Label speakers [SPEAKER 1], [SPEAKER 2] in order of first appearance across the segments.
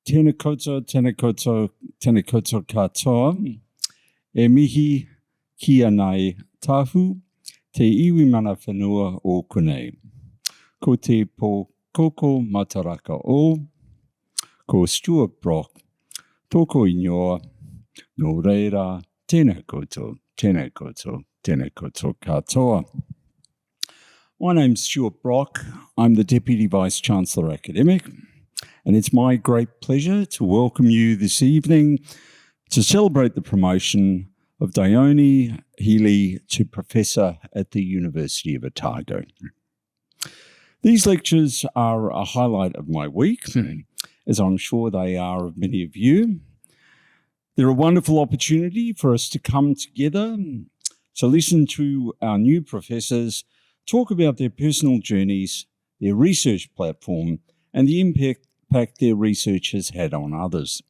[SPEAKER 1] Tēnā koutou katoa. E mihi kia nei tahu, te iwi mana whenua o konei. Ko te po koko mataraka o, ko Stuart Brock, tōko ingoa, no reira, tēnā koutou katoa. My name's Stuart Brock. I'm the Deputy Vice-Chancellor Academic, and it's my great pleasure to welcome you this evening to celebrate the promotion of Dione Healey to Professor at the University of Otago. These lectures are a highlight of my week, as I'm sure they are of many of you. They're a wonderful opportunity for us to come together to listen to our new professors talk about their personal journeys, their research platform, and the impact their research has had on others.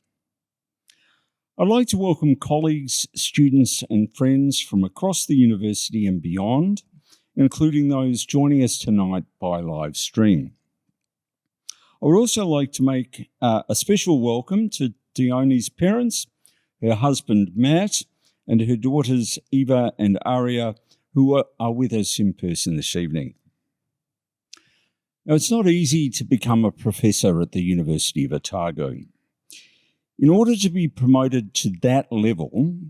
[SPEAKER 1] I'd like to welcome colleagues, students, and friends from across the university and beyond, including those joining us tonight by live stream. I would also like to make a special welcome to Dione's parents, her husband Matt, and her daughters Eva and Aria, who are with us in person this evening. Now, it's not easy to become a professor at the University of Otago. In order to be promoted to that level,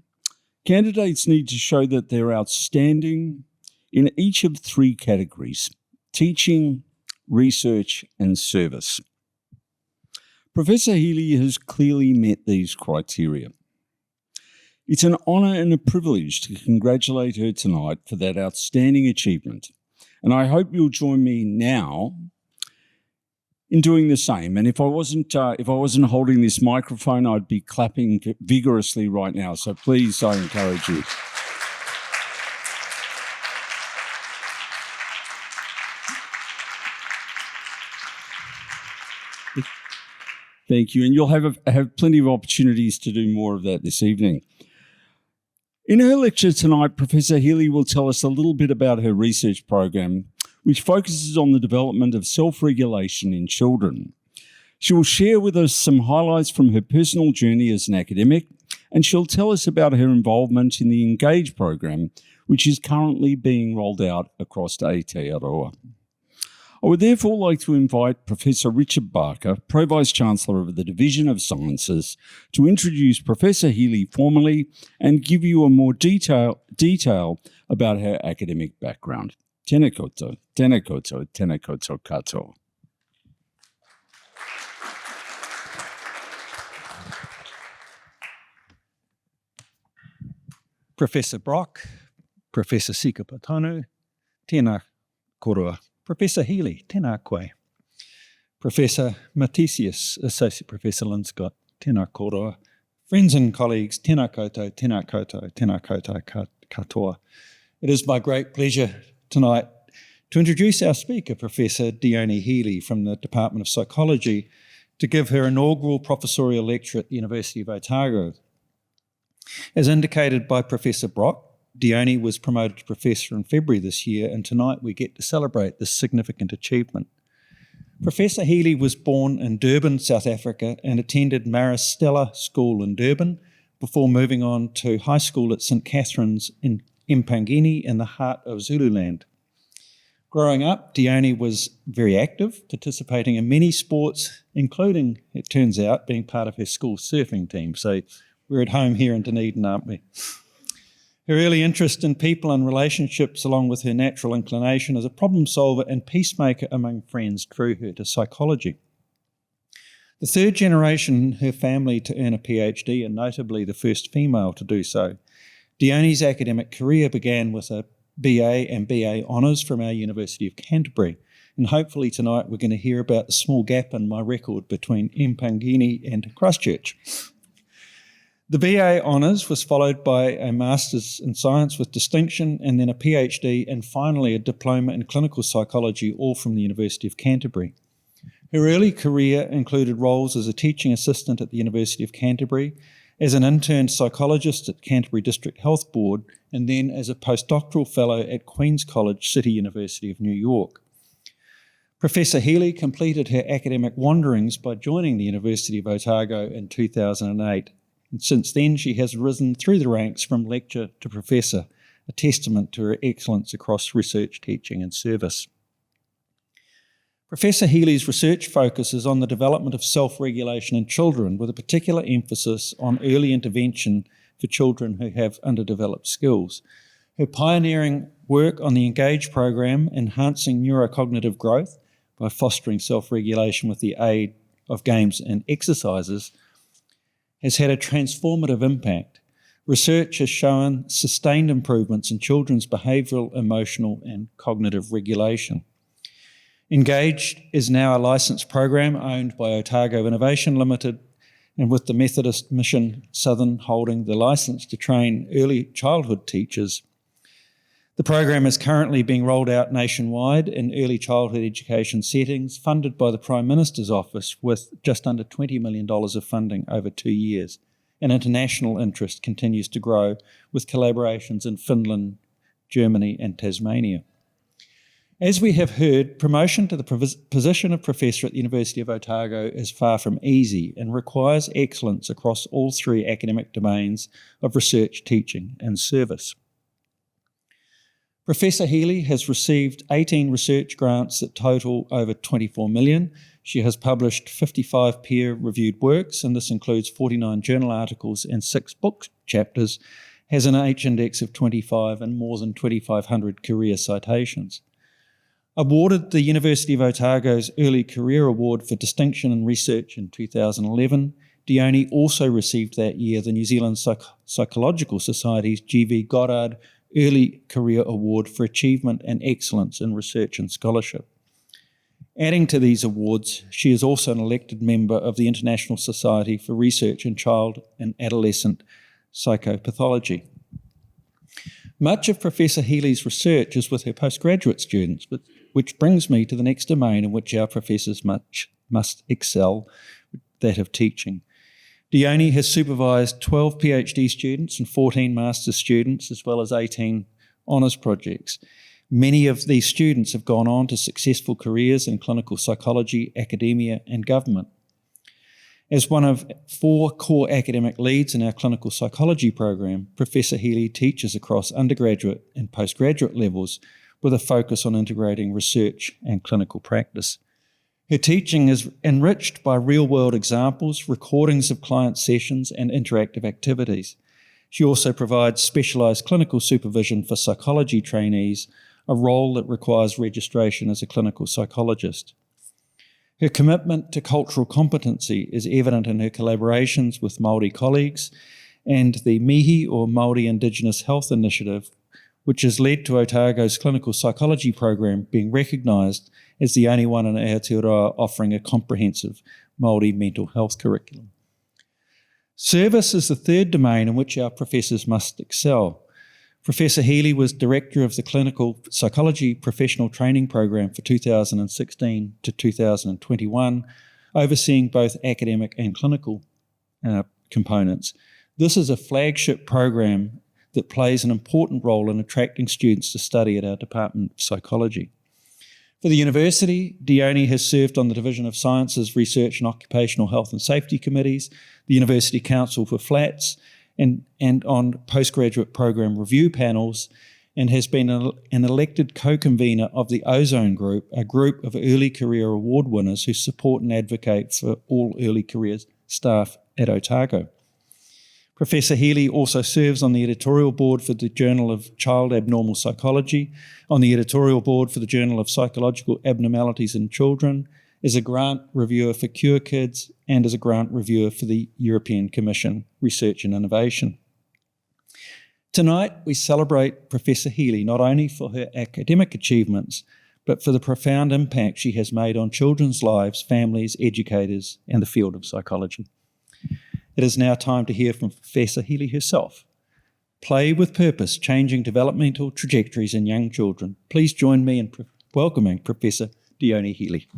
[SPEAKER 1] candidates need to show that they're outstanding in each of three categories: teaching, research, and service. Professor Healey has clearly met these criteria. It's an honour and a privilege to congratulate her tonight for that outstanding achievement, and I hope you'll join me now in doing the same. And if I wasn't holding this microphone, I'd be clapping vigorously right now. So please, I encourage you. Thank you, and you'll have plenty of opportunities to do more of that this evening. In her lecture tonight, Professor Healey will tell us a little bit about her research program, which focuses on the development of self-regulation in children. She will share with us some highlights from her personal journey as an academic, and she'll tell us about her involvement in the Engage program, which is currently being rolled out across Aotearoa. I would therefore like to invite Professor Richard Barker, Pro-Vice-Chancellor of the Division of Sciences, to introduce Professor Healey formally and give you a more detail about her academic background. Tēnā koutou katoa.
[SPEAKER 2] Professor Brock, Professor Sikapatonu, tēnā koroa. Professor Healey, tēnā koe. Professor Matisius, Associate Professor Linscott, tēnā koroa. Friends and colleagues, tēnā koutou katoa. It is my great pleasure tonight to introduce our speaker, Professor Dione Healey from the Department of Psychology, to give her inaugural professorial lecture at the University of Otago. As indicated by Professor Brock, Dione was promoted to professor in February this year, and tonight we get to celebrate this significant achievement. Professor Healey was born in Durban, South Africa, and attended Maristella School in Durban before moving on to high school at St Catherine's in Mpangeni in the heart of Zululand. Growing up, Dione was very active, participating in many sports, including, it turns out, being part of her school surfing team. So we're at home here in Dunedin, aren't we? Her early interest in people and relationships, along with her natural inclination as a problem solver and peacemaker among friends, drew her to psychology. The third generation in her family to earn a PhD, and notably the first female to do so. Dione's academic career began with a BA and BA honours from our University of Canterbury, and hopefully tonight we're going to hear about the small gap in my record between Mpangeni and Christchurch. The BA honours was followed by a Master's in Science with distinction, and then a PhD, and finally a Diploma in Clinical Psychology, all from the University of Canterbury. Her early career included roles as a teaching assistant at the University of Canterbury, as an intern psychologist at Canterbury District Health Board, and then as a postdoctoral fellow at Queen's College, City University of New York. Professor Healey completed her academic wanderings by joining the University of Otago in 2008, and since then she has risen through the ranks from lecturer to professor, a testament to her excellence across research, teaching and service. Professor Healey's research focuses on the development of self-regulation in children, with a particular emphasis on early intervention for children who have underdeveloped skills. Her pioneering work on the ENGAGE program, enhancing neurocognitive growth by fostering self-regulation with the aid of games and exercises, has had a transformative impact. Research has shown sustained improvements in children's behavioural, emotional and cognitive regulation. ENGAGE is now a licensed program owned by Otago Innovation Limited, and with the Methodist Mission Southern holding the licence to train early childhood teachers. The program is currently being rolled out nationwide in early childhood education settings, funded by the Prime Minister's Office with just under $20 million of funding over 2 years. And international interest continues to grow with collaborations in Finland, Germany and Tasmania. As we have heard, promotion to the position of professor at the University of Otago is far from easy and requires excellence across all three academic domains of research, teaching and service. Professor Healey has received 18 research grants that total over $24 million. She has published 55 peer-reviewed works, and this includes 49 journal articles and 6 book chapters, has an H-index of 25 and more than 2,500 career citations. Awarded the University of Otago's Early Career Award for Distinction in Research in 2011, Dione also received that year the New Zealand Psychological Society's G.V. Goddard Early Career Award for Achievement and Excellence in Research and Scholarship. Adding to these awards, she is also an elected member of the International Society for Research in Child and Adolescent Psychopathology. Much of Professor Healey's research is with her postgraduate students, which brings me to the next domain in which our professors must excel, that of teaching. Dione has supervised 12 PhD students and 14 master's students, as well as 18 honours projects. Many of these students have gone on to successful careers in clinical psychology, academia and government. As one of 4 core academic leads in our clinical psychology program, Professor Healey teaches across undergraduate and postgraduate levels with a focus on integrating research and clinical practice. Her teaching is enriched by real-world examples, recordings of client sessions and interactive activities. She also provides specialised clinical supervision for psychology trainees, a role that requires registration as a clinical psychologist. Her commitment to cultural competency is evident in her collaborations with Māori colleagues and the Mihi, or Māori Indigenous Health Initiative, which has led to Otago's clinical psychology program being recognised as the only one in Aotearoa offering a comprehensive Māori mental health curriculum. Service is the third domain in which our professors must excel. Professor Healey was Director of the Clinical Psychology Professional Training Program for 2016 to 2021, overseeing both academic and clinical components. This is a flagship program that plays an important role in attracting students to study at our Department of Psychology. For the university, Dione has served on the Division of Sciences, Research and Occupational Health and Safety Committees, the University Council for Flats, and on postgraduate program review panels, and has been an elected co-convener of the Ozone Group, a group of early career award winners who support and advocate for all early career staff at Otago. Professor Healey also serves on the editorial board for the Journal of Child Abnormal Psychology, on the editorial board for the Journal of Psychological Abnormalities in Children, as a grant reviewer for Cure Kids, and as a grant reviewer for the European Commission Research and Innovation. Tonight, we celebrate Professor Healey not only for her academic achievements, but for the profound impact she has made on children's lives, families, educators, and the field of psychology. It is now time to hear from Professor Healey herself. Play with Purpose, Changing Developmental Trajectories in Young Children. Please join me in welcoming Professor Dione Healey.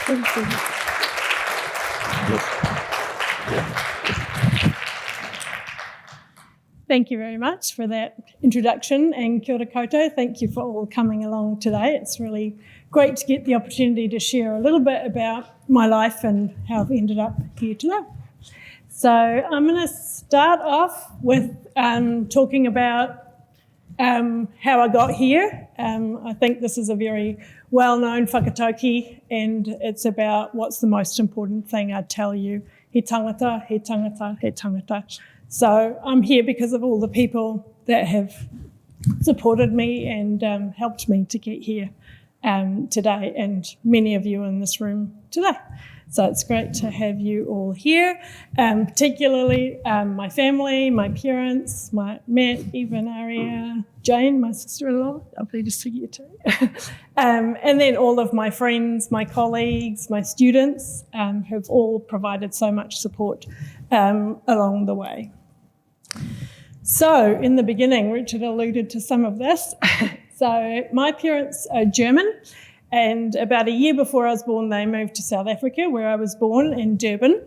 [SPEAKER 3] Thank you. Thank you very much for that introduction, and kia ora koutou. Thank you for all coming along today. It's really great to get the opportunity to share a little bit about my life and how I've ended up here today. So I'm going to start off with talking about how I got here. I think this is a very well-known whakatauki, and it's about what's the most important thing I'd tell you. He tangata, he tangata, he tangata. So I'm here because of all the people that have supported me and helped me to get here today, and many of you in this room today. So it's great to have you all here, particularly my family, my parents, my Matt, Eva, Aria, Jane, my sister-in-law, lovely to see you too, and then all of my friends, my colleagues, my students who've all provided so much support along the way. So in the beginning, Richard alluded to some of this. So my parents are German, and about a year before I was born, they moved to South Africa, where I was born in Durban.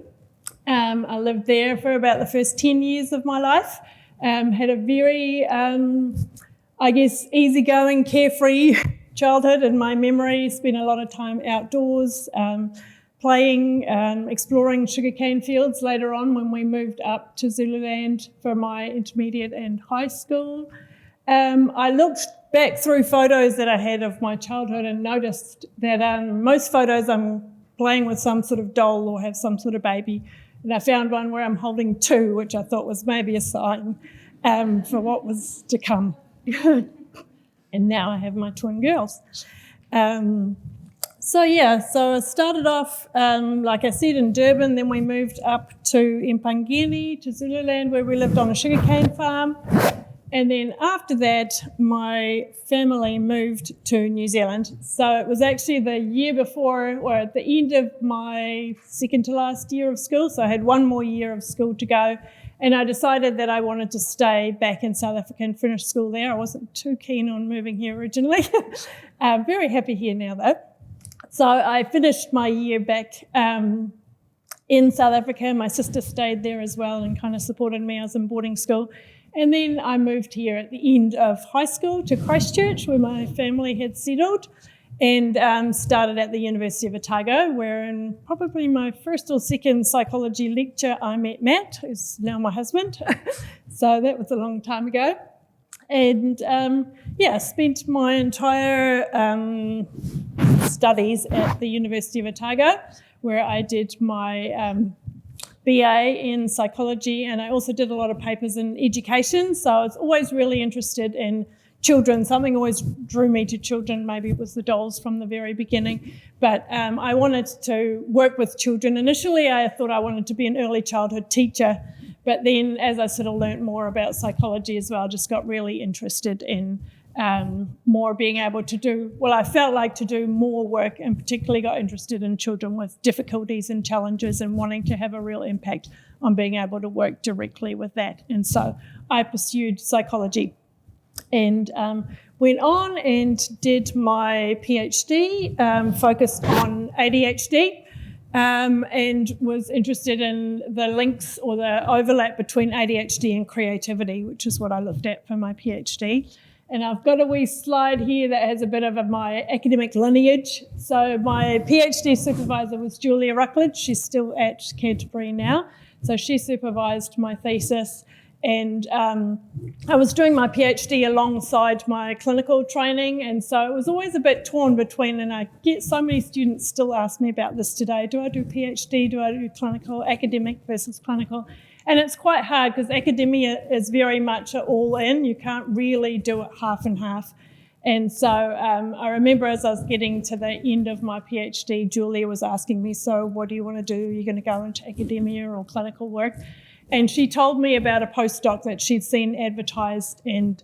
[SPEAKER 3] I lived there for about the first 10 years of my life. Had a very, easygoing, carefree childhood in my memory. Spent a lot of time outdoors, playing, exploring sugarcane fields later on when we moved up to Zululand for my intermediate and high school. I looked back through photos that I had of my childhood and noticed that most photos I'm playing with some sort of doll or have some sort of baby. And I found one where I'm holding two, which I thought was maybe a sign for what was to come. And now I have my twin girls. So I started off, like I said, in Durban. Then we moved up to Mpangeni, to Zululand, where we lived on a sugarcane farm. And then after that, my family moved to New Zealand. So it was actually the year before, or at the end of my second to last year of school. So I had one more year of school to go. And I decided that I wanted to stay back in South Africa and finish school there. I wasn't too keen on moving here originally. I'm very happy here now, though. So I finished my year back in South Africa. My sister stayed there as well and kind of supported me. I was in boarding school. And then I moved here at the end of high school to Christchurch, where my family had settled, and started at the University of Otago, where in probably my first or second psychology lecture I met Matt, who's now my husband. So that was a long time ago. And spent my entire studies at the University of Otago, where I did my BA in psychology, and I also did a lot of papers in education. So I was always really interested in children. Something always drew me to children. Maybe it was the dolls from the very beginning. But I wanted to work with children. Initially, I thought I wanted to be an early childhood teacher. But then as I sort of learnt more about psychology as well, I just got really interested in more being able to do, I felt like to do more work, and particularly got interested in children with difficulties and challenges and wanting to have a real impact on being able to work directly with that. And so I pursued psychology and went on and did my PhD, focused on ADHD, and was interested in the links or the overlap between ADHD and creativity, which is what I looked at for my PhD. And I've got a wee slide here that has a bit of my academic lineage. So my PhD supervisor was Julia Ruckledge. She's still at Canterbury now. So she supervised my thesis. And I was doing my PhD alongside my clinical training. And so it was always a bit torn between, and I get so many students still ask me about this today. Do I do PhD? Do I do clinical, academic versus clinical? And it's quite hard because academia is very much all in. You can't really do it half and half. And so I remember as I was getting to the end of my PhD, Julia was asking me, so what do you want to do? Are you going to go into academia or clinical work? And she told me about a postdoc that she'd seen advertised and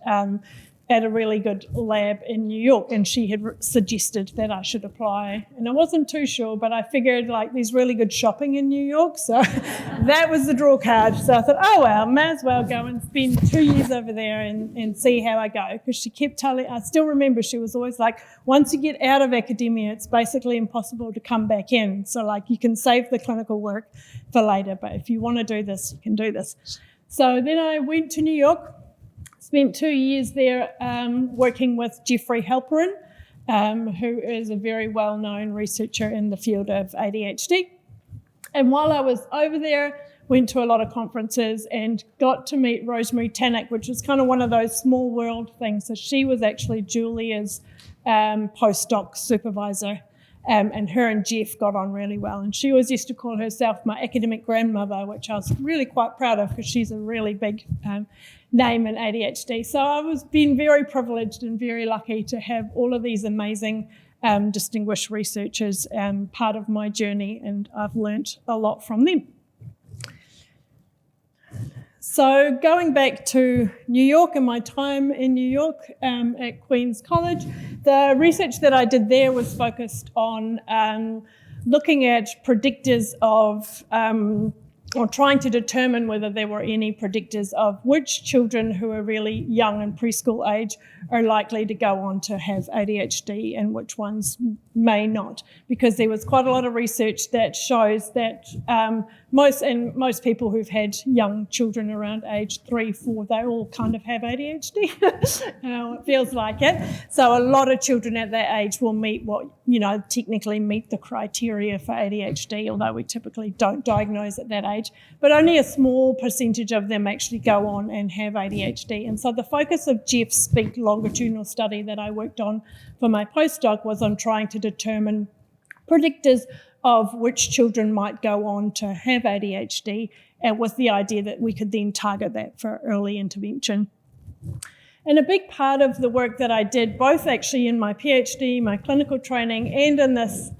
[SPEAKER 3] at a really good lab in New York, and she had suggested that I should apply. And I wasn't too sure, but I figured there's really good shopping in New York, so that was the draw card. So I thought, may as well go and spend 2 years over there and see how I go. Because she kept telling, I still remember she was always like, once you get out of academia, it's basically impossible to come back in. So you can save the clinical work for later, but if you want to do this, you can do this. So then I went to New York, spent 2 years there working with Jeffrey Halperin, who is a very well-known researcher in the field of ADHD. And while I was over there, went to a lot of conferences and got to meet Rosemary Tannock, which was kind of one of those small world things. So she was actually Julia's postdoc supervisor, and her and Jeff got on really well. And she always used to call herself my academic grandmother, which I was really quite proud of because she's a really big name in ADHD. So I was being very privileged and very lucky to have all of these amazing distinguished researchers part of my journey, and I've learnt a lot from them. So going back to New York and my time in New York at Queen's College, the research that I did there was focused on looking at predictors of, or trying to determine whether there were any predictors of which children who are really young and preschool age are likely to go on to have ADHD and which ones may not, because there was quite a lot of research that shows that most people who've had young children around age 3, 4, they all kind of have ADHD. It feels like it. So a lot of children at that age will meet what, technically meet the criteria for ADHD, although we typically don't diagnose at that age. But only a small percentage of them actually go on and have ADHD. And so the focus of Jeff's SPEAK longitudinal study that I worked on for my postdoc was on trying to determine predictors of which children might go on to have ADHD, and with the idea that we could then target that for early intervention. And a big part of the work that I did, both actually in my PhD, my clinical training, and in this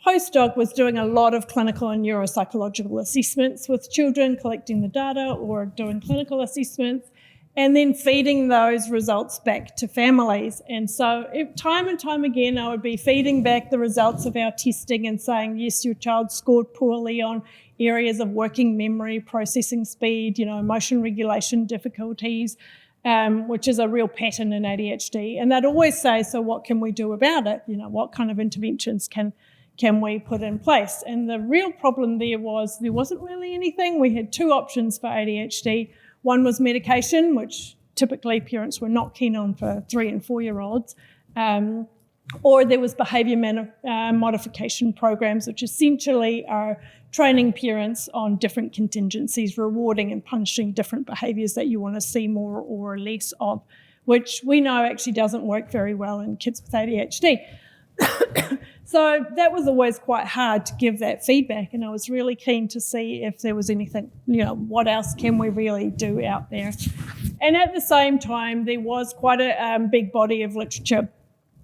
[SPEAKER 3] postdoc, was doing a lot of clinical and neuropsychological assessments with children, collecting the data or doing clinical assessments, and then feeding those results back to families. And so time and time again, I would be feeding back the results of our testing and saying, yes, your child scored poorly on areas of working memory, processing speed, emotion regulation difficulties, which is a real pattern in ADHD. And they'd always say, so what can we do about it? What kind of interventions can we put in place? And the real problem there wasn't really anything. We had 2 options for ADHD. One was medication, which typically parents were not keen on for 3 and 4-year-olds, or there was behaviour modification programs, which essentially are training parents on different contingencies, rewarding and punishing different behaviours that you want to see more or less of, which we know actually doesn't work very well in kids with ADHD. So that was always quite hard to give that feedback, and I was really keen to see if there was anything, what else can we really do out there. And at the same time, there was quite a big body of literature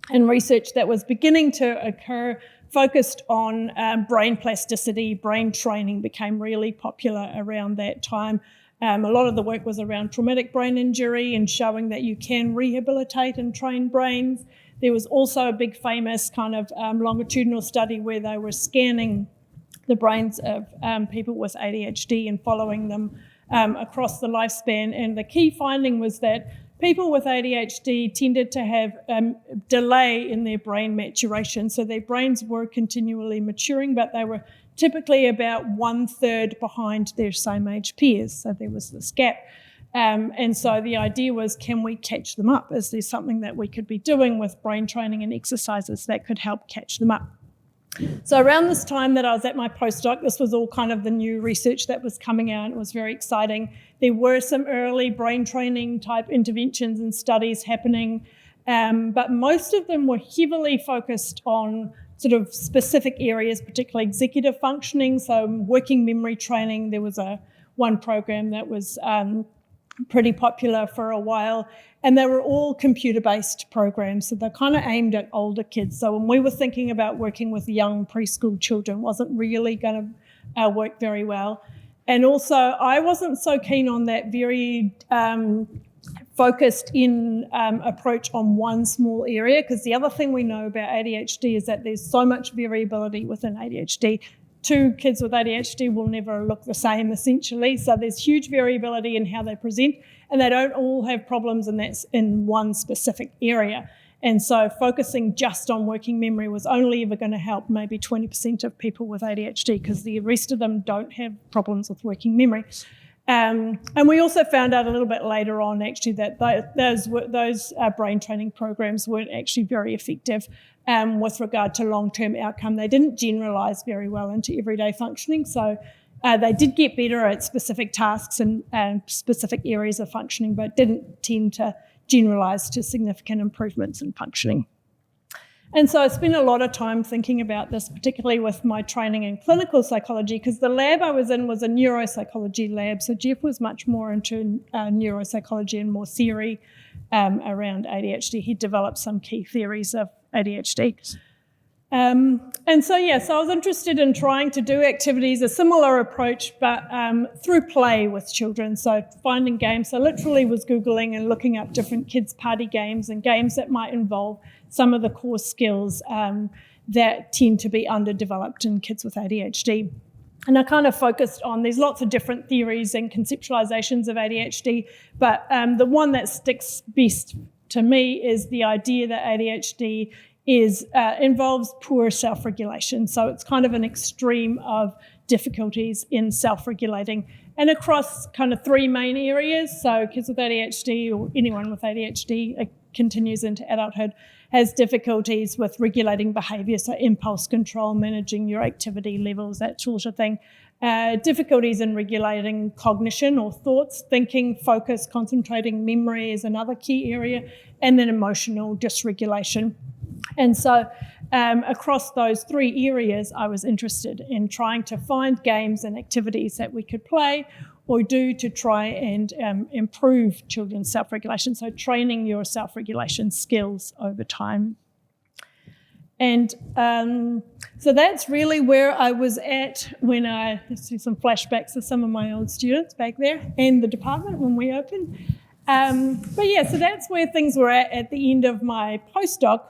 [SPEAKER 3] and research that was beginning to occur focused on brain plasticity. Brain training became really popular around that time. A lot of the work was around traumatic brain injury and showing that you can rehabilitate and train brains. There was also a big famous kind of longitudinal study where they were scanning the brains of people with ADHD and following them across the lifespan. And the key finding was that people with ADHD tended to have delay in their brain maturation. So their brains were continually maturing, but they were typically about 1/3 behind their same age peers. So there was this gap. And so the idea was, can we catch them up? Is there something that we could be doing with brain training and exercises that could help catch them up? So around this time that I was at my postdoc, this was all kind of the new research that was coming out. It was very exciting. There were some early brain training type interventions and studies happening, but most of them were heavily focused on sort of specific areas, particularly executive functioning, so working memory training. There was one program that was pretty popular for a while, and they were all computer-based programs, so they're kind of aimed at older kids. So when we were thinking about working with young preschool children, it wasn't really going to work very well. And also, I wasn't so keen on that very focused in approach on one small area, because the other thing we know about ADHD is that there's so much variability within ADHD. 2 kids with ADHD will never look the same, essentially. So there's huge variability in how they present, and they don't all have problems, and that's in one specific area. And so focusing just on working memory was only ever going to help maybe 20% of people with ADHD, because the rest of them don't have problems with working memory. And we also found out a little bit later on, actually, that those brain training programs weren't actually very effective with regard to long-term outcome. They didn't generalise very well into everyday functioning, so they did get better at specific tasks and specific areas of functioning, but didn't tend to generalise to significant improvements in functioning. And so I spent a lot of time thinking about this, particularly with my training in clinical psychology, because the lab I was in was a neuropsychology lab. So Jeff was much more into neuropsychology and more theory around ADHD. He developed some key theories of ADHD. So I was interested in trying to do activities, a similar approach, but through play with children. So finding games. So literally was Googling and looking up different kids' party games and games that might involve some of the core skills that tend to be underdeveloped in kids with ADHD. And I kind of focused on, there's lots of different theories and conceptualizations of ADHD, but the one that sticks best to me is the idea that ADHD involves poor self-regulation. So it's kind of an extreme of difficulties in self-regulating, and across kind of three main areas. So kids with ADHD, or anyone with ADHD, continues into adulthood, has difficulties with regulating behaviour, so impulse control, managing your activity levels, that sort of thing. Difficulties in regulating cognition or thoughts, thinking, focus, concentrating, memory is another key area, and then emotional dysregulation. And so across those three areas, I was interested in trying to find games and activities that we could play or do to try and improve children's self-regulation, so training your self-regulation skills over time. And so that's really where I was at when let's do some flashbacks of some of my old students back there in the department when we opened. So that's where things were at the end of my postdoc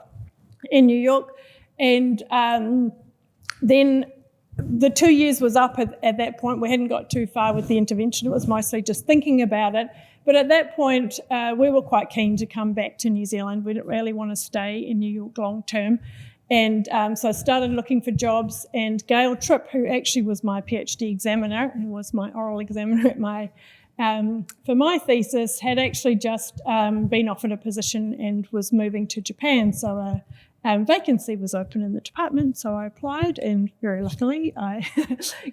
[SPEAKER 3] in New York. And then the 2 years was up at that point. We hadn't got too far with the intervention. It was mostly just thinking about it. But at that point, we were quite keen to come back to New Zealand. We didn't really want to stay in New York long term. And so I started looking for jobs, and Gail Tripp, who actually was my PhD examiner, who was my oral examiner for my thesis, had actually just been offered a position and was moving to Japan. So vacancy was open in the department, so I applied, and very luckily I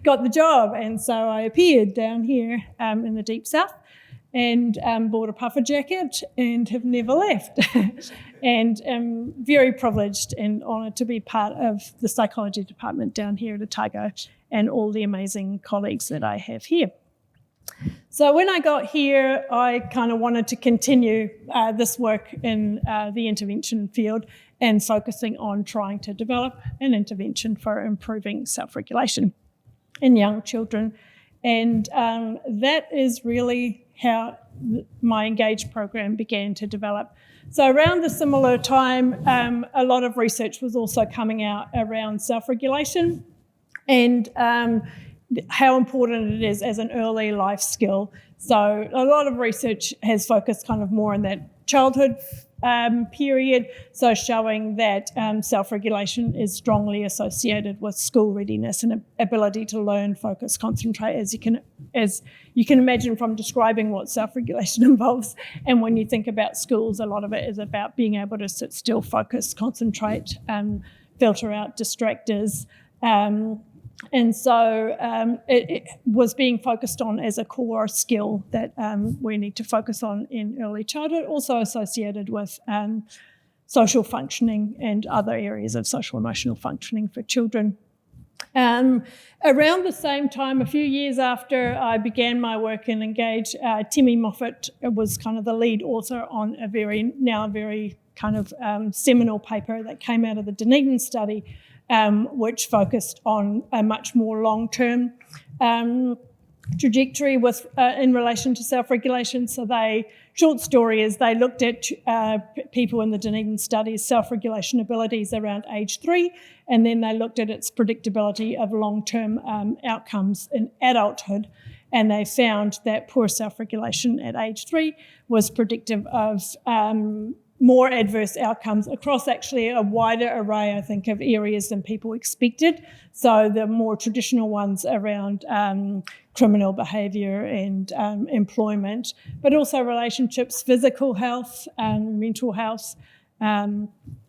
[SPEAKER 3] got the job. And so I appeared down here in the deep south and bought a puffer jacket and have never left. And am very privileged and honoured to be part of the psychology department down here at Otago and all the amazing colleagues that I have here. So when I got here, I kind of wanted to continue this work in the intervention field and focusing on trying to develop an intervention for improving self-regulation in young children. And that is really how my Engage program began to develop. So around the similar time, a lot of research was also coming out around self-regulation and how important it is as an early life skill. So a lot of research has focused kind of more on that childhood period, so showing that self-regulation is strongly associated with school readiness and ability to learn, focus, concentrate, as you can imagine from describing what self-regulation involves. And when you think about schools, a lot of it is about being able to sit still, focus, concentrate, filter out distractors. And so it was being focused on as a core skill that we need to focus on in early childhood, also associated with social functioning and other areas of social emotional functioning for children. Around the same time, a few years after I began my work in Engage, Timmy Moffat was kind of the lead author on a very kind of seminal paper that came out of the Dunedin study, which focused on a much more long-term trajectory with in relation to self-regulation. So short story is they looked at people in the Dunedin study's self-regulation abilities around age 3, and then they looked at its predictability of long-term outcomes in adulthood. And they found that poor self-regulation at age 3 was predictive of more adverse outcomes across actually a wider array, I think, of areas than people expected. So the more traditional ones around criminal behaviour and employment, but also relationships, physical health, mental health,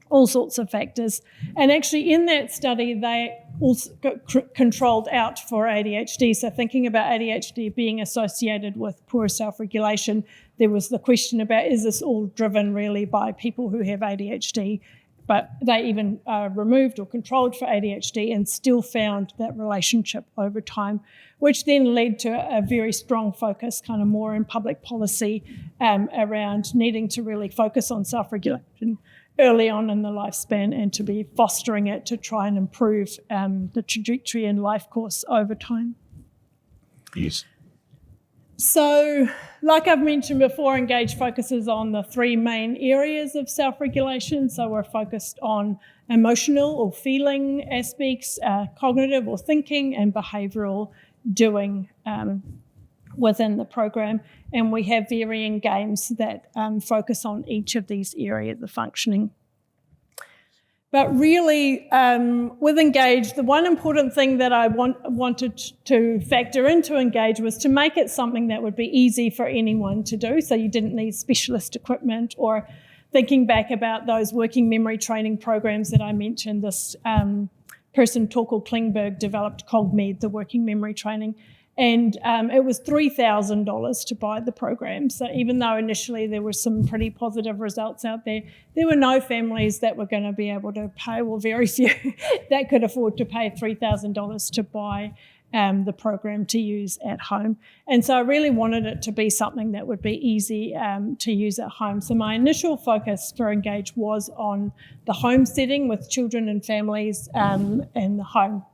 [SPEAKER 3] all sorts of factors. And actually in that study, they also got controlled out for ADHD. So thinking about ADHD being associated with poor self-regulation, there was the question about, is this all driven really by people who have ADHD? But they even removed or controlled for ADHD and still found that relationship over time, which then led to a very strong focus, kind of more in public policy, around needing to really focus on self-regulation early on in the lifespan and to be fostering it to try and improve the trajectory and life course over time.
[SPEAKER 1] Yes.
[SPEAKER 3] So, like I've mentioned before, Engage focuses on the three main areas of self-regulation. So we're focused on emotional or feeling aspects, cognitive or thinking, and behavioural doing within the program. And we have varying games that focus on each of these areas of functioning. But really, with Engage, the one important thing that I wanted to factor into Engage was to make it something that would be easy for anyone to do, so you didn't need specialist equipment. Or thinking back about those working memory training programs that I mentioned, this person, Torkel Klingberg, developed CogMed, the working memory training, and it was $3,000 to buy the program. So even though initially there were some pretty positive results out there, there were no families that were going to be able to pay, well, very few, that could afford to pay $3,000 to buy the program to use at home. And so I really wanted it to be something that would be easy to use at home. So my initial focus for Engage was on the home setting with children and families and the home.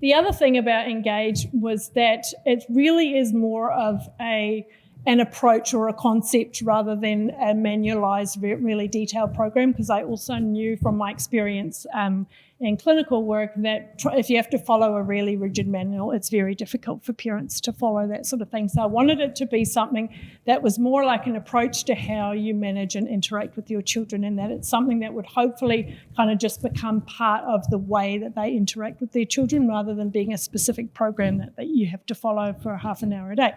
[SPEAKER 3] The other thing about Engage was that it really is more of an approach or a concept rather than a manualised, really detailed program, because I also knew from my experience in clinical work that if you have to follow a really rigid manual, it's very difficult for parents to follow that sort of thing. So I wanted it to be something that was more like an approach to how you manage and interact with your children, and that it's something that would hopefully kind of just become part of the way that they interact with their children rather than being a specific program that you have to follow for half an hour a day.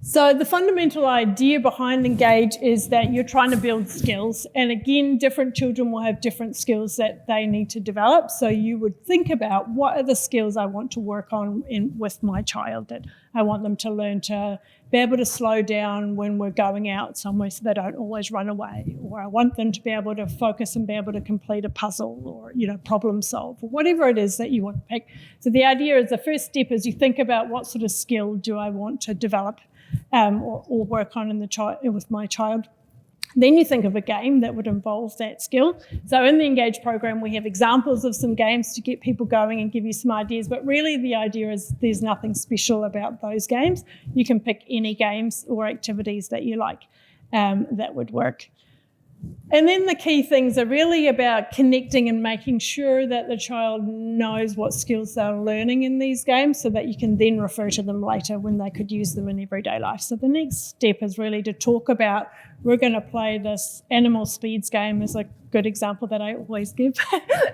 [SPEAKER 3] So the fundamental idea behind Engage is that you're trying to build skills. And again, different children will have different skills that they need to develop. So you would think about, what are the skills I want to work on with my child, that I want them to learn to be able to slow down when we're going out somewhere so they don't always run away, or I want them to be able to focus and be able to complete a puzzle, or, problem solve, or whatever it is that you want to pick. So the idea is, the first step is you think about, what sort of skill do I want to develop or work on with my child. Then you think of a game that would involve that skill. So in the Engage program, we have examples of some games to get people going and give you some ideas, but really the idea is there's nothing special about those games. You can pick any games or activities that you like that would work. And then the key things are really about connecting and making sure that the child knows what skills they're learning in these games, so that you can then refer to them later when they could use them in everyday life. So the next step is really to talk about, we're going to play this animal speeds game, is a good example that I always give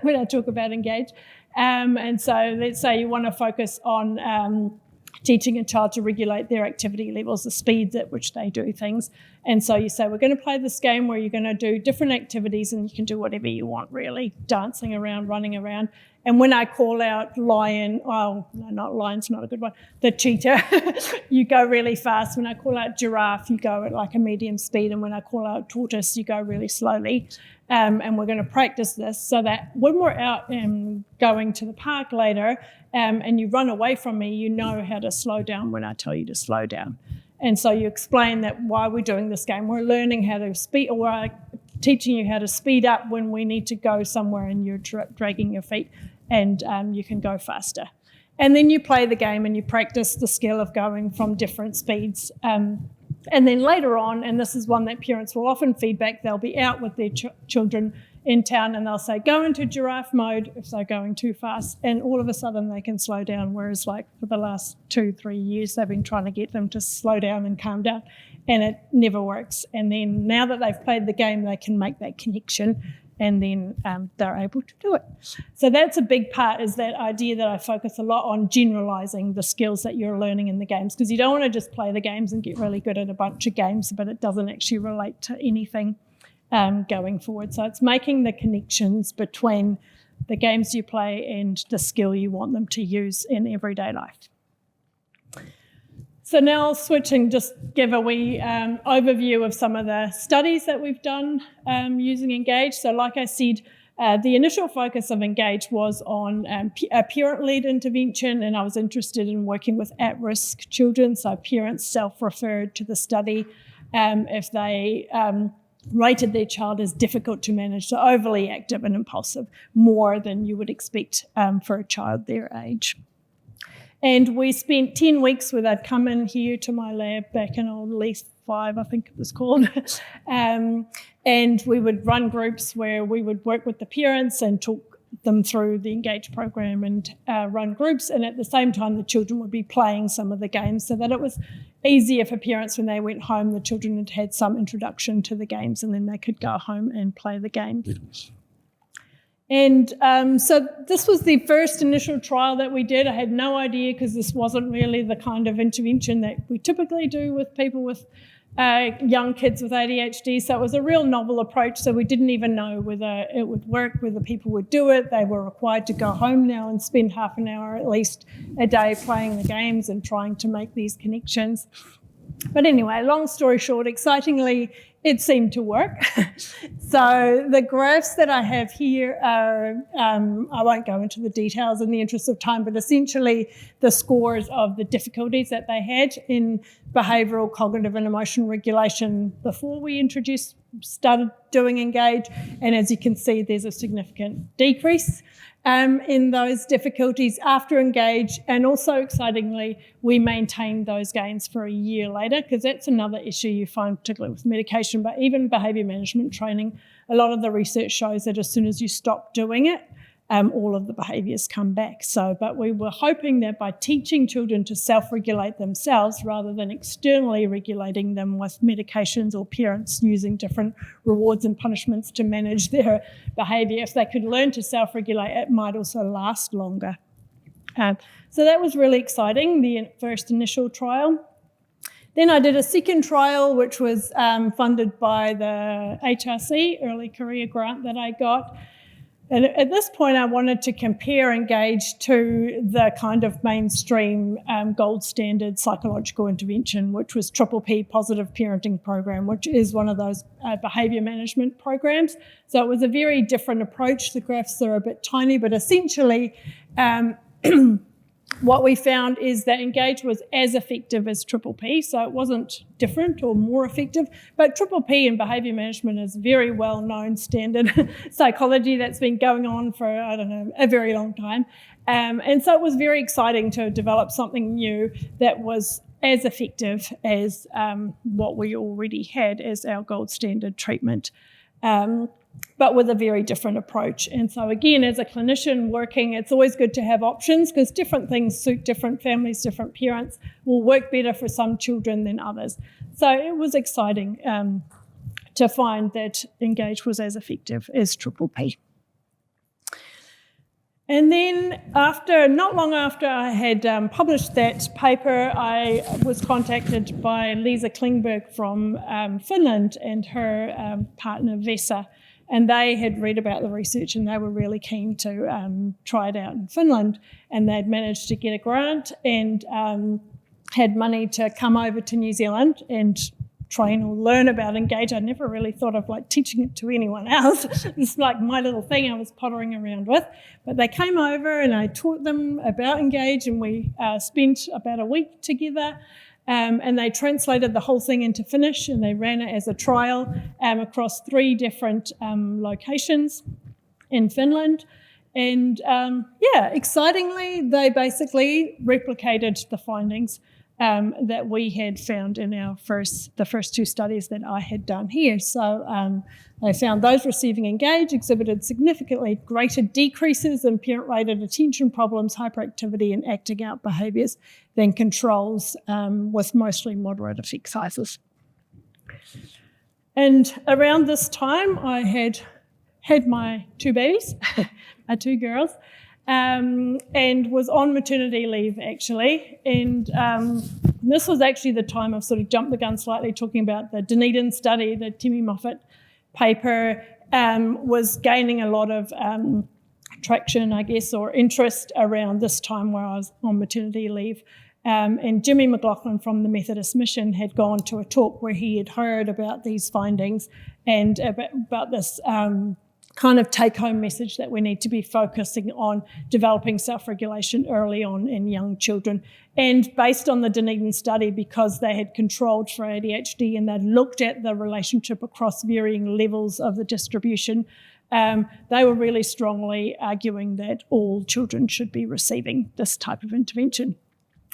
[SPEAKER 3] when I talk about Engage. And so let's say you want to focus on teaching a child to regulate their activity levels, the speeds at which they do things. And so you say, we're going to play this game where you're going to do different activities and you can do whatever you want, really, dancing around, running around. And when I call out lion, no, not lion's not a good one, the cheetah, you go really fast. When I call out giraffe, you go at like a medium speed. And when I call out tortoise, you go really slowly. And we're going to practice this so that when we're out going to the park later and you run away from me, you know how to slow down when I tell you to slow down. And so you explain that why we're doing this game. We're learning how to speed, or we're teaching you how to speed up when we need to go somewhere and you're dragging your feet, and you can go faster. And then you play the game and you practice the skill of going from different speeds. And then later on, and this is one that parents will often feedback, they'll be out with their children in town, and they'll say, go into giraffe mode if they're going too fast, and all of a sudden they can slow down, whereas like for the last 2-3 years they've been trying to get them to slow down and calm down, and it never works. And then now that they've played the game, they can make that connection, and then they're able to do it. So that's a big part, is that idea that I focus a lot on generalising the skills that you're learning in the games, because you don't want to just play the games and get really good at a bunch of games, but it doesn't actually relate to anything going forward. So it's making the connections between the games you play and the skill you want them to use in everyday life. So now I'll switch and just give a wee overview of some of the studies that we've done using Engage. So like I said, the initial focus of Engage was on a parent-led intervention, and I was interested in working with at-risk children, so parents self-referred to the study if they rated their child as difficult to manage, so overly active and impulsive, more than you would expect for a child their age. And we spent 10 weeks where they'd come in here to my lab back in old Lease 5, I think it was called. And we would run groups where we would work with the parents and talk them through the Engage program and run groups. And at the same time, the children would be playing some of the games, so that it was easier for parents when they went home. The children had had some introduction to the games, and then they could go home and play the games. And so this was the first initial trial that we did. I had no idea, because this wasn't really the kind of intervention that we typically do with people with young kids with ADHD. So it was a real novel approach. So we didn't even know whether it would work, whether people would do it. They were required to go home now and spend half an hour at least a day playing the games and trying to make these connections. But anyway, long story short, excitingly, it seemed to work. So the graphs that I have here are, I won't go into the details in the interest of time, but essentially the scores of the difficulties that they had in behavioural, cognitive and emotional regulation before we started doing Engage. And as you can see, there's a significant decrease in those difficulties after Engage, and also excitingly, we maintained those gains for a year later, because that's another issue you find particularly with medication, but even behaviour management training. A lot of the research shows that as soon as you stop doing it, all of the behaviours come back. So, but we were hoping that by teaching children to self-regulate themselves rather than externally regulating them with medications or parents using different rewards and punishments to manage their behaviour, if they could learn to self-regulate, it might also last longer. So that was really exciting, the first initial trial. Then I did a second trial, which was funded by the HRC, Early Career Grant that I got. And at this point, I wanted to compare Engage to the kind of mainstream gold standard psychological intervention, which was P, Positive Parenting Program, which is one of those behaviour management programs. So it was a very different approach. The graphs are a bit tiny, but essentially what we found is that Engage was as effective as P, so it wasn't different or more effective, but P in behaviour management is very well-known standard psychology that's been going on for, I don't know, a very long time. And so it was very exciting to develop something new that was as effective as what we already had as our gold standard treatment. But with a very different approach. And so again, as a clinician working, it's always good to have options, because different things suit different families, different parents, will work better for some children than others. So it was exciting to find that Engage was as effective as P. And then not long after I had published that paper, I was contacted by Lisa Klingberg from Finland and her partner Vesa. And they had read about the research and they were really keen to try it out in Finland. And they'd managed to get a grant and had money to come over to New Zealand and train or learn about Engage. I never really thought of teaching it to anyone else. It's like my little thing I was pottering around with. But they came over and I taught them about Engage, and we spent about a week together. And they translated the whole thing into Finnish, and they ran it as a trial across 3 different locations in Finland. And excitingly, they basically replicated the findings that we had found in the first two studies that I had done here. So they found those receiving Engage exhibited significantly greater decreases in parent-rated attention problems, hyperactivity and acting out behaviours than controls with mostly moderate effect sizes. And around this time, I had my two babies, my two girls, and was on maternity leave, actually. And this was actually the time I've sort of jumped the gun slightly, talking about the Dunedin study, the Timmy Moffat paper, was gaining a lot of traction, I guess, or interest around this time where I was on maternity leave. And Jimmy McLaughlin from the Methodist Mission had gone to a talk where he had heard about these findings and about this kind of take-home message that we need to be focusing on developing self-regulation early on in young children. And based on the Dunedin study, because they had controlled for ADHD and they'd looked at the relationship across varying levels of the distribution, they were really strongly arguing that all children should be receiving this type of intervention.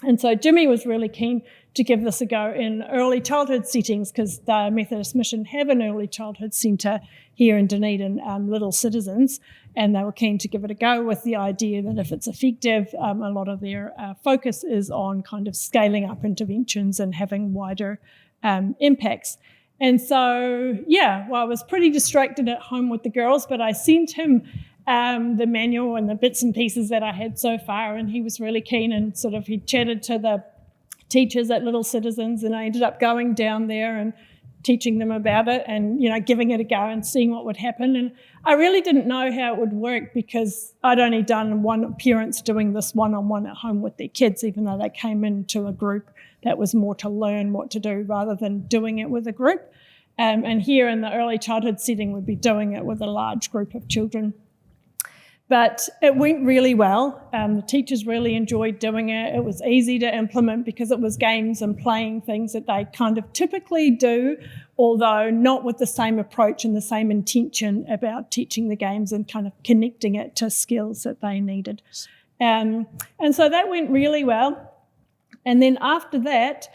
[SPEAKER 3] And so Jimmy was really keen to give this a go in early childhood settings, because the Methodist Mission have an early childhood centre here in Dunedin, Little Citizens, and they were keen to give it a go with the idea that if it's effective, a lot of their focus is on kind of scaling up interventions and having wider impacts. And so, I was pretty distracted at home with the girls, but I sent him the manual and the bits and pieces that I had so far, and he was really keen, and sort of he chatted to the teachers at Little Citizens, and I ended up going down there and teaching them about it and, giving it a go and seeing what would happen. And I really didn't know how it would work, because I'd only done parents doing this one-on-one at home with their kids, even though they came into a group that was more to learn what to do rather than doing it with a group. And here in the early childhood setting, we'd be doing it with a large group of children. But it went really well. The teachers really enjoyed doing it. It was easy to implement because it was games and playing things that they kind of typically do, although not with the same approach and the same intention about teaching the games and kind of connecting it to skills that they needed. And so that went really well. And then after that,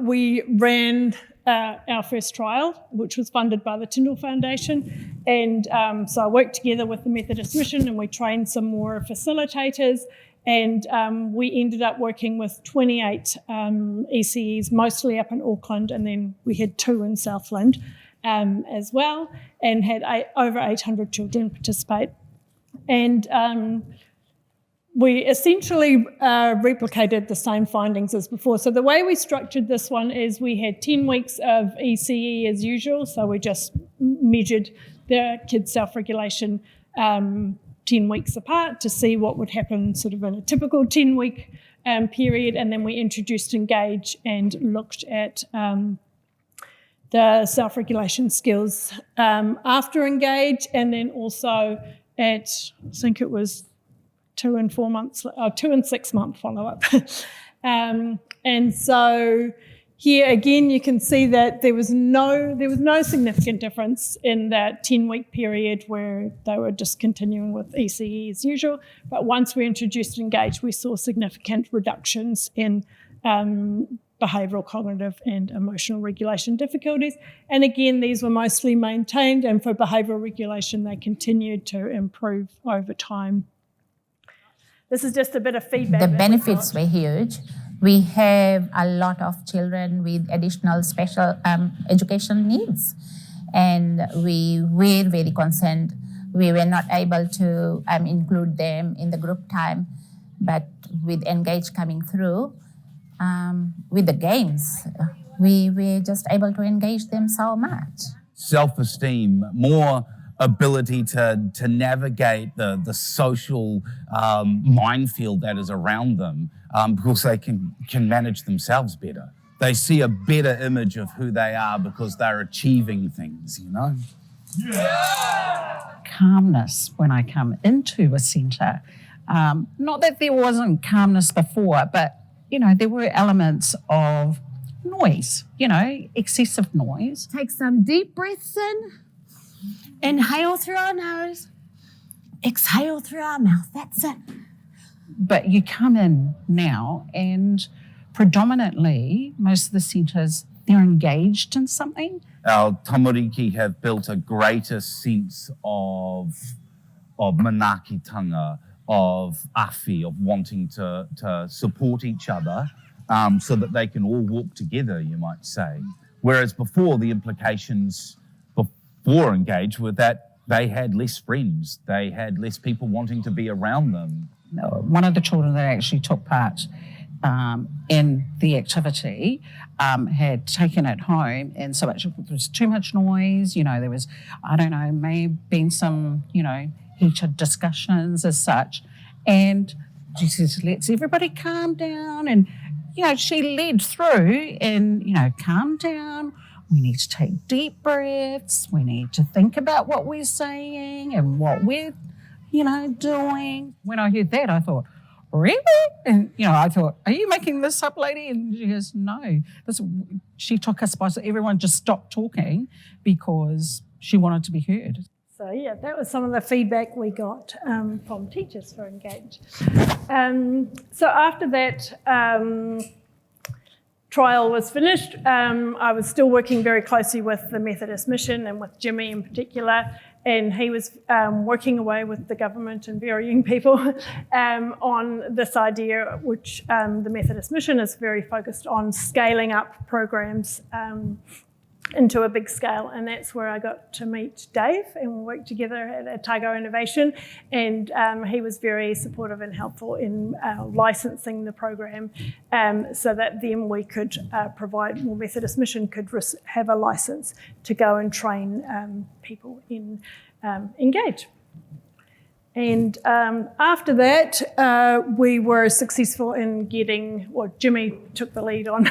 [SPEAKER 3] we ran our first trial, which was funded by the Tyndall Foundation. And so I worked together with the Methodist Mission, and we trained some more facilitators. And we ended up working with 28 ECEs, mostly up in Auckland, and then we had 2 in Southland as well, and had over 800 children participate. And we essentially replicated the same findings as before. So the way we structured this one is we had 10 weeks of ECE as usual, so we just measured the kids' self-regulation 10 weeks apart to see what would happen sort of in a typical 10-week period, and then we introduced Engage and looked at the self-regulation skills after Engage, and then also at, I think it was 2 and 6 month follow-up. And so here again, you can see that there was no significant difference in that 10-week period where they were just continuing with ECE as usual. But once we introduced Engage, we saw significant reductions in behavioural, cognitive and emotional regulation difficulties. And again, these were mostly maintained, and for behavioural regulation, they continued to improve over time. This is just a bit of feedback.
[SPEAKER 4] The benefits were huge. We have a lot of children with additional special education needs, and we were very concerned. We were not able to include them in the group time, but with Engage coming through, with the games, we were just able to engage them so much.
[SPEAKER 5] Self-esteem, more ability to navigate the social minefield that is around them, because they can manage themselves better. They see a better image of who they are because they're achieving things,
[SPEAKER 6] Yeah! Calmness when I come into a centre. Not that there wasn't calmness before, but, there were elements of noise, excessive noise.
[SPEAKER 7] Take some deep breaths in. Inhale through our nose, exhale through our mouth. That's it.
[SPEAKER 6] But you come in now, and predominantly, most of the centres, they're engaged in something.
[SPEAKER 5] Our tamariki have built a greater sense of manaakitanga, of awhi, of wanting to support each other so that they can all walk together, you might say. Whereas before, the implications before Engage were that they had less friends, they had less people wanting to be around them.
[SPEAKER 6] One of the children that actually took part in the activity had taken it home, and so there was too much noise, you know, there was, I don't know, may have been some, you know, heated discussions as such, and she says, let's everybody calm down, and, you know, she led through and, you know, calm down, we need to take deep breaths, we need to think about what we're saying and what we're, you know, doing. When I heard that, I thought, really? And, you know, I thought, are you making this up, lady? And she goes, no. She took us by, so everyone just stopped talking because she wanted to be heard.
[SPEAKER 3] So yeah, that was some of the feedback we got from teachers for Engage. So after that trial was finished, I was still working very closely with the Methodist Mission and with Jimmy in particular, and he was working away with the government and varying people on this idea, which the Methodist Mission is very focused on scaling up programs into a big scale, and that's where I got to meet Dave, and we worked together at Otago Innovation, and he was very supportive and helpful in licensing the program so that then we could provide, well, Methodist Mission could have a license to go and train people in Engage. And after that, we were successful in getting, well, Jimmy took the lead on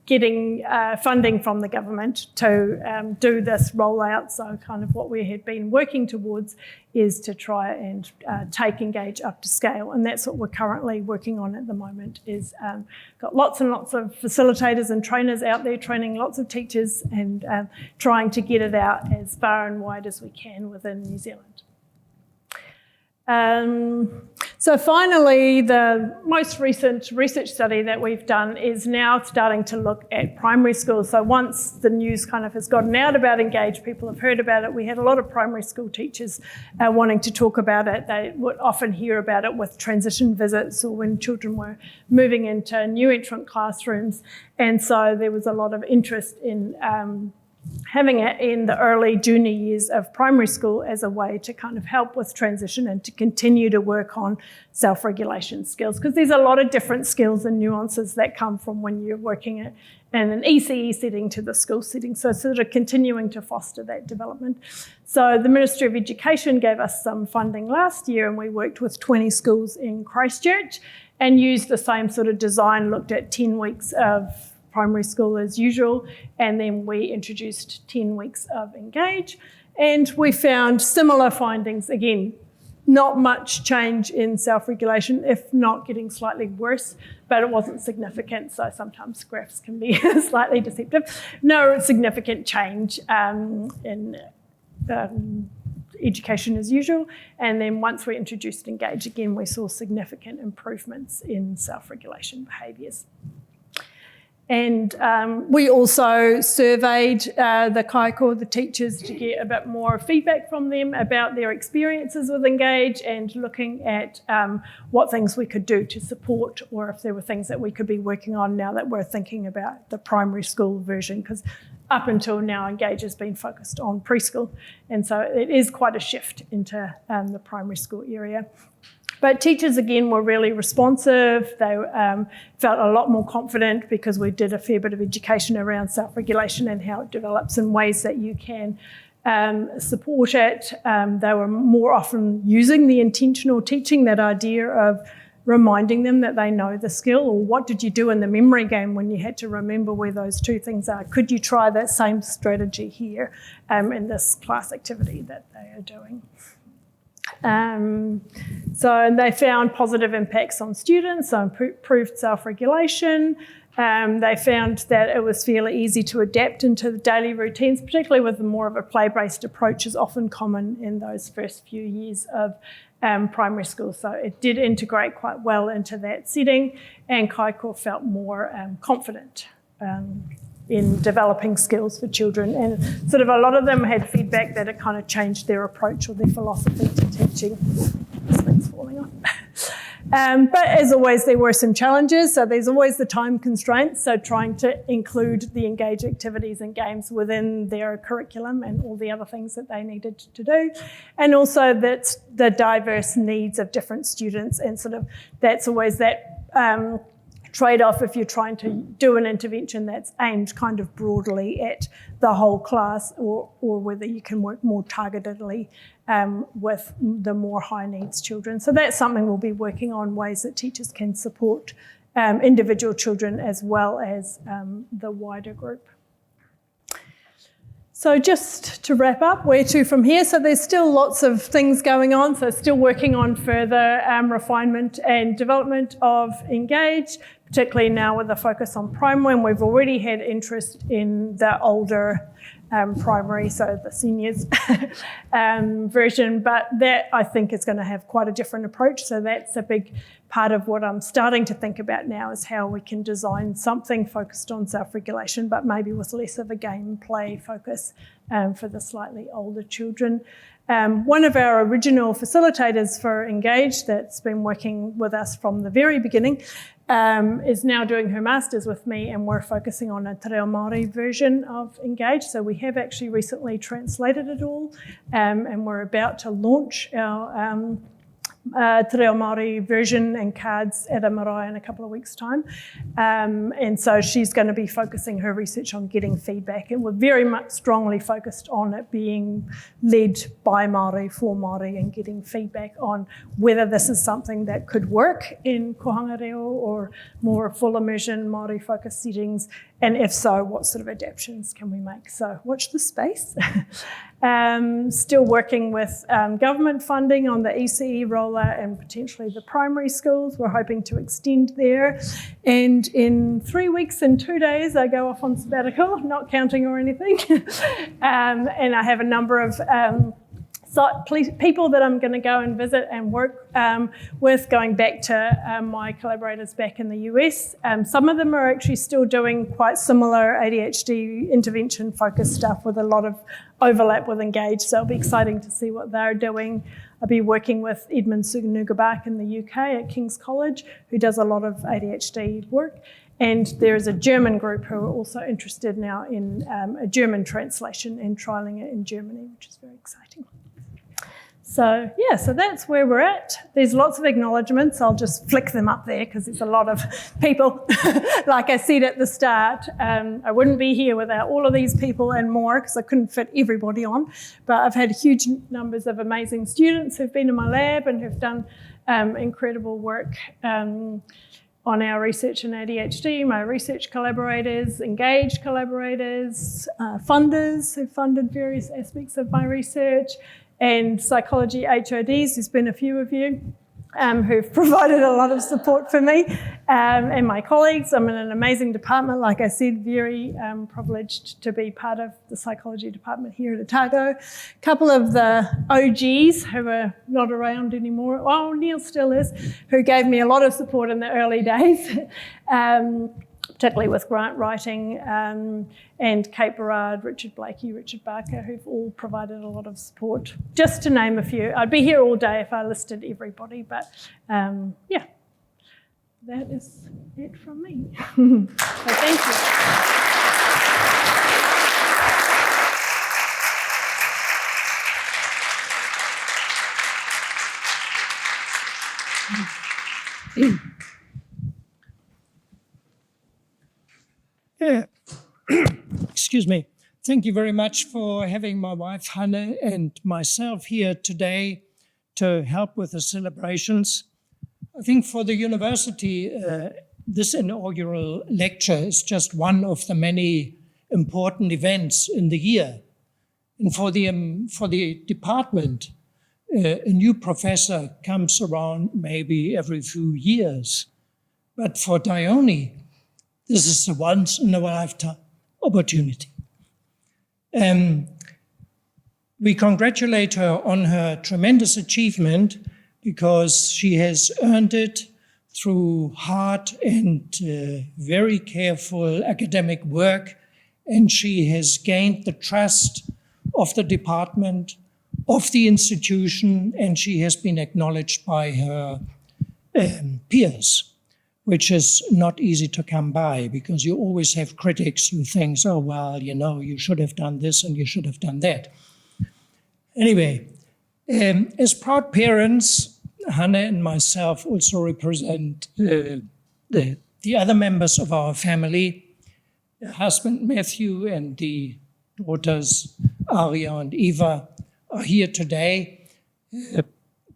[SPEAKER 3] getting funding from the government to do this rollout. So kind of what we had been working towards is to try and take Engage up to scale. And that's what we're currently working on at the moment, is got lots and lots of facilitators and trainers out there training lots of teachers and trying to get it out as far and wide as we can within New Zealand. So finally, the most recent research study that we've done is now starting to look at primary schools. So once the news kind of has gotten out about Engage, people have heard about it. We had a lot of primary school teachers wanting to talk about it. They would often hear about it with transition visits or when children were moving into new entrant classrooms. And so there was a lot of interest in having it in the early junior years of primary school as a way to kind of help with transition and to continue to work on self-regulation skills, because there's a lot of different skills and nuances that come from when you're working in an ECE setting to the school setting, so sort of continuing to foster that development. So the Ministry of Education gave us some funding last year, and we worked with 20 schools in Christchurch and used the same sort of design, looked at 10 weeks of primary school as usual, and then we introduced 10 weeks of Engage, and we found similar findings. Again, not much change in self-regulation, if not getting slightly worse, but it wasn't significant, so sometimes graphs can be slightly deceptive. No significant change in education as usual, and then once we introduced Engage, again, we saw significant improvements in self-regulation behaviours. And we also surveyed the kaiko, the teachers, to get a bit more feedback from them about their experiences with Engage and looking at what things we could do to support, or if there were things that we could be working on now that we're thinking about the primary school version, because up until now Engage has been focused on preschool, and so it is quite a shift into the primary school area. But teachers, again, were really responsive. They felt a lot more confident because we did a fair bit of education around self-regulation and how it develops in ways that you can support it. They were more often using the intentional teaching, that idea of reminding them that they know the skill, or what did you do in the memory game when you had to remember where those two things are? Could you try that same strategy here in this class activity that they are doing? So they found positive impacts on students, so improved self-regulation, They found that it was fairly easy to adapt into the daily routines, particularly with more of a play-based approach is often common in those first few years of primary school. So it did integrate quite well into that setting, and Kaiko felt more confident in developing skills for children. And sort of a lot of them had feedback that it kind of changed their approach or their philosophy to teaching. This thing's falling off. But as always, there were some challenges. So there's always the time constraints. So trying to include the Engage activities and games within their curriculum and all the other things that they needed to do. And also that the diverse needs of different students, and sort of that's always that trade-off if you're trying to do an intervention that's aimed kind of broadly at the whole class, or whether you can work more targetedly with the more high needs children. So that's something we'll be working on, ways that teachers can support individual children as well as the wider group. So just to wrap up, where to from here? So there's still lots of things going on. So still working on further refinement and development of Engage, particularly now with a focus on primary, and we've already had interest in the older primary, so the seniors version, but that I think is going to have quite a different approach. So that's a big part of what I'm starting to think about now, is how we can design something focused on self-regulation, but maybe with less of a gameplay focus for the slightly older children. One of our original facilitators for Engage that's been working with us from the very beginning is now doing her master's with me, and we're focusing on a Te Reo Māori version of Engage. So we have actually recently translated it all, and we're about to launch our Te Reo Māori version and cards at a marae in a couple of weeks' time. And so she's going to be focusing her research on getting feedback, and we're very much strongly focused on it being led by Māori for Māori, and getting feedback on whether this is something that could work in kohanga reo or more full immersion Māori focused settings, and if so, what sort of adaptations can we make? So watch the space. Still working with government funding on the ECE rollout and potentially the primary schools. We're hoping to extend there. And in 3 weeks and 2 days, I go off on sabbatical, not counting or anything. And I have a number of people that I'm going to go and visit and work with, going back to my collaborators back in the US. Some of them are actually still doing quite similar ADHD intervention focused stuff with a lot of overlap with Engage, so it'll be exciting to see what they're doing. I'll be working with Edmund Sunugabak in the UK at King's College, who does a lot of ADHD work. And there is a German group who are also interested now in a German translation and trialling it in Germany, which is very exciting. So yeah, so that's where we're at. There's lots of acknowledgements. I'll just flick them up there because there's a lot of people. Like I said at the start, I wouldn't be here without all of these people and more, because I couldn't fit everybody on. But I've had huge numbers of amazing students who've been in my lab and who've done incredible work on our research in ADHD, my research collaborators, Engage collaborators, funders who funded various aspects of my research, and psychology HODs. There's been a few of you who've provided a lot of support for me, and my colleagues. I'm in an amazing department, like I said, very privileged to be part of the psychology department here at Otago. A couple of the OGs who are not around anymore, well, Neil still is, who gave me a lot of support in the early days, particularly with grant writing, and Kate Berard, Richard Blakey, Richard Barker, who've all provided a lot of support, just to name a few. I'd be here all day if I listed everybody, but yeah, that is it from me. So thank you.
[SPEAKER 8] Yeah. Excuse me. Thank you very much for having my wife Hannah and myself here today to help with the celebrations. I think for the university, this inaugural lecture is just one of the many important events in the year. And for the department, a new professor comes around maybe every few years. But for Dione, This is a once-in-a-lifetime opportunity. We congratulate her on her tremendous achievement because she has earned it through hard and very careful academic work, and she has gained the trust of the department, of the institution, and she has been acknowledged by her peers, which is not easy to come by because you always have critics who think, oh, well, you should have done this and you should have done that. Anyway, as proud parents, Hannah and myself also represent the other members of our family. The husband Matthew and the daughters Aria and Eva are here today,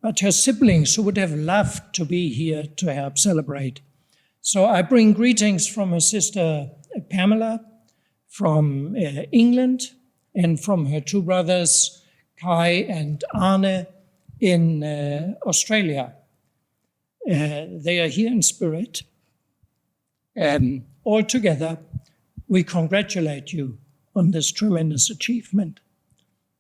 [SPEAKER 8] but her siblings who would have loved to be here to help celebrate. So I bring greetings from her sister Pamela from England and from her two brothers Kai and Arne in Australia. They are here in spirit. All together, we congratulate you on this tremendous achievement.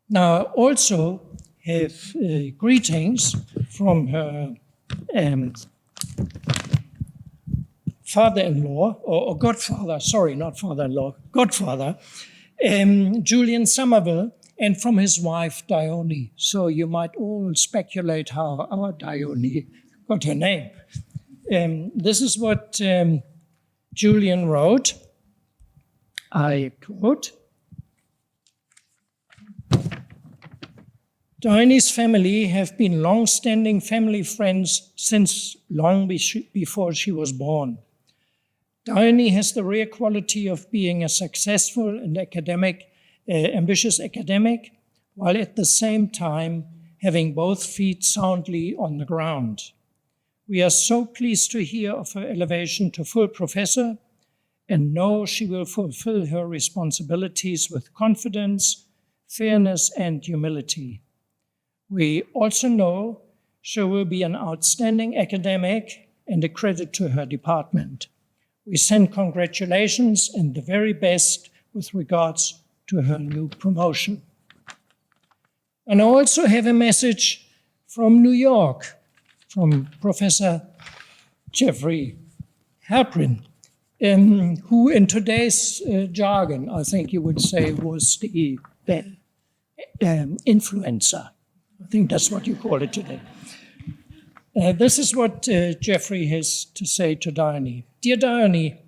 [SPEAKER 8] Now, also have greetings from her father-in-law, or godfather, sorry, not father-in-law, godfather, Julian Somerville, and from his wife, Dione. So you might all speculate how our Dione got her name. This is what Julian wrote. I quote, Dione's family have been long-standing family friends since long before she was born. Dione has the rare quality of being a successful and ambitious academic, while at the same time having both feet soundly on the ground. We are so pleased to hear of her elevation to full professor and know she will fulfill her responsibilities with confidence, fairness, and humility. We also know she will be an outstanding academic and a credit to her department. We send congratulations and the very best with regards to her new promotion. And I also have a message from New York, from Professor Jeffrey Halprin, who in today's jargon, I think you would say, was the influencer. I think that's what you call it today. This is what Jeffrey has to say to Dione. Dear Dione,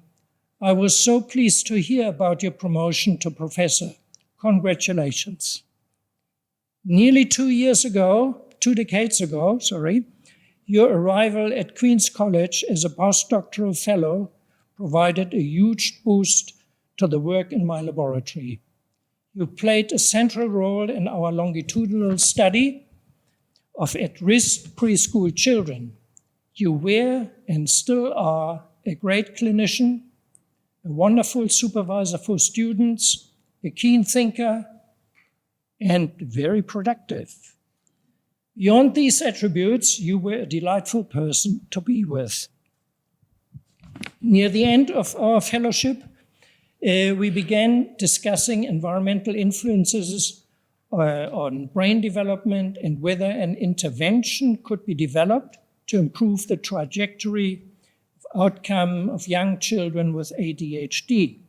[SPEAKER 8] I was so pleased to hear about your promotion to professor. Congratulations. Nearly 2 decades ago, your arrival at Queen's College as a postdoctoral fellow provided a huge boost to the work in my laboratory. You played a central role in our longitudinal study of at-risk preschool children. You were and still are a great clinician, a wonderful supervisor for students, a keen thinker, and very productive. Beyond these attributes, you were a delightful person to be with. Near the end of our fellowship, we began discussing environmental influences on brain development and whether an intervention could be developed to improve the trajectory of outcome of young children with ADHD.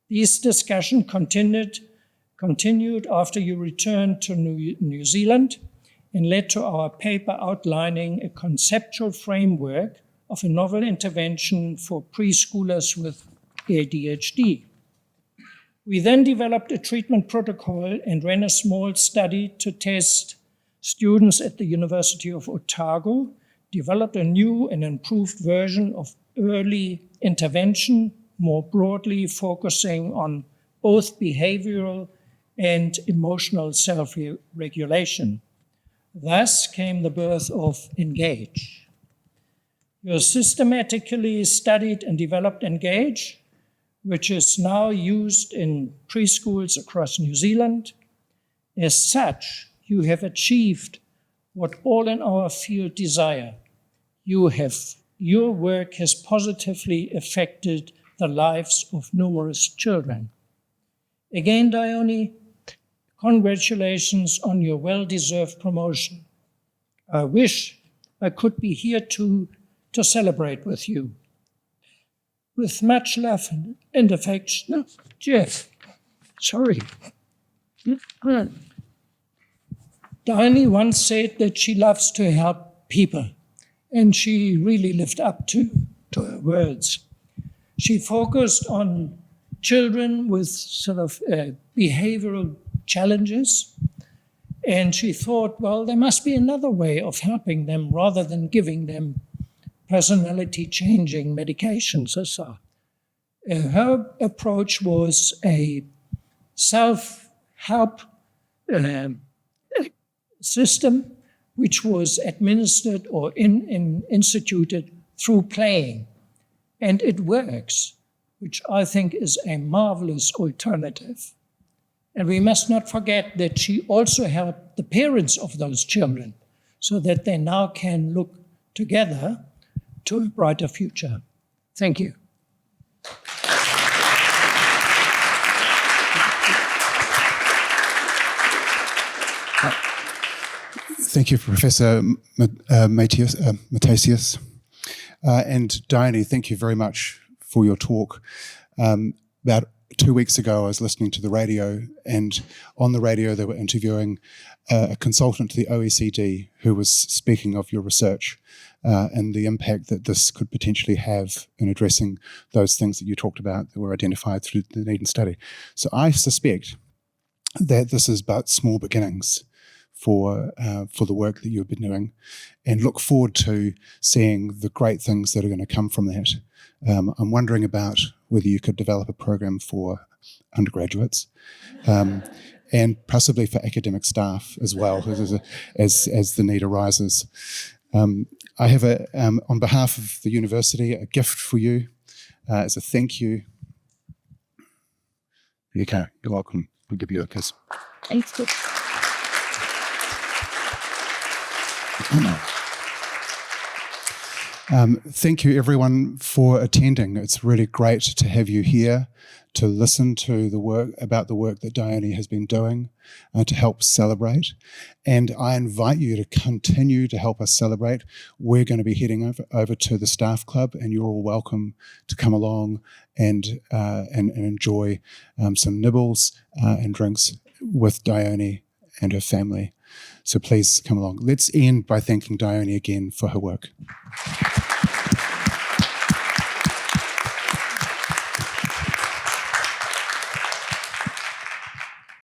[SPEAKER 8] These discussions continued after you returned to New Zealand and led to our paper outlining a conceptual framework of a novel intervention for preschoolers with ADHD. We then developed a treatment protocol and ran a small study to test students at the University of Otago, developed a new and improved version of early intervention, more broadly focusing on both behavioral and emotional self-regulation. Thus came the birth of Engage. You systematically studied and developed Engage, which is now used in preschools across New Zealand. As such, you have achieved what all in our field desire. Your work has positively affected the lives of numerous children. Again, Dione, congratulations on your well-deserved promotion. I wish I could be here to celebrate with you. With much love and affection. No, Jeff, sorry. Dione once said that she loves to help people, and she really lived up to her words. She focused on children with sort of behavioral challenges, and she thought, well, there must be another way of helping them rather than giving them personality-changing medications or so. Her approach was a self-help system which was administered or instituted through playing. And it works, which I think is a marvelous alternative. And we must not forget that she also helped the parents of those children so that they now can look together to a brighter future. Thank you.
[SPEAKER 9] Thank you, Professor Matasius. And Dione, thank you very much for your talk. About 2 weeks ago, I was listening to the radio, and on the radio they were interviewing a consultant to the OECD who was speaking of your research and the impact that this could potentially have in addressing those things that you talked about that were identified through the Need and Study. So I suspect that this is but small beginnings for the work that you've been doing, and look forward to seeing the great things that are going to come from that. I'm wondering about whether you could develop a program for undergraduates and possibly for academic staff as well, as the need arises. I have, on behalf of the university, a gift for you as a thank you. There you go. You're welcome. We'll give you a kiss.
[SPEAKER 7] Thanks.
[SPEAKER 9] Thank you, everyone, for attending. It's really great to have you here to listen to the work that Dione has been doing, to help celebrate. And I invite you to continue to help us celebrate. We're going to be heading over to the staff club, and you're all welcome to come along and enjoy some nibbles and drinks with Dione and her family. So please come along. Let's end by thanking Dione again for her work.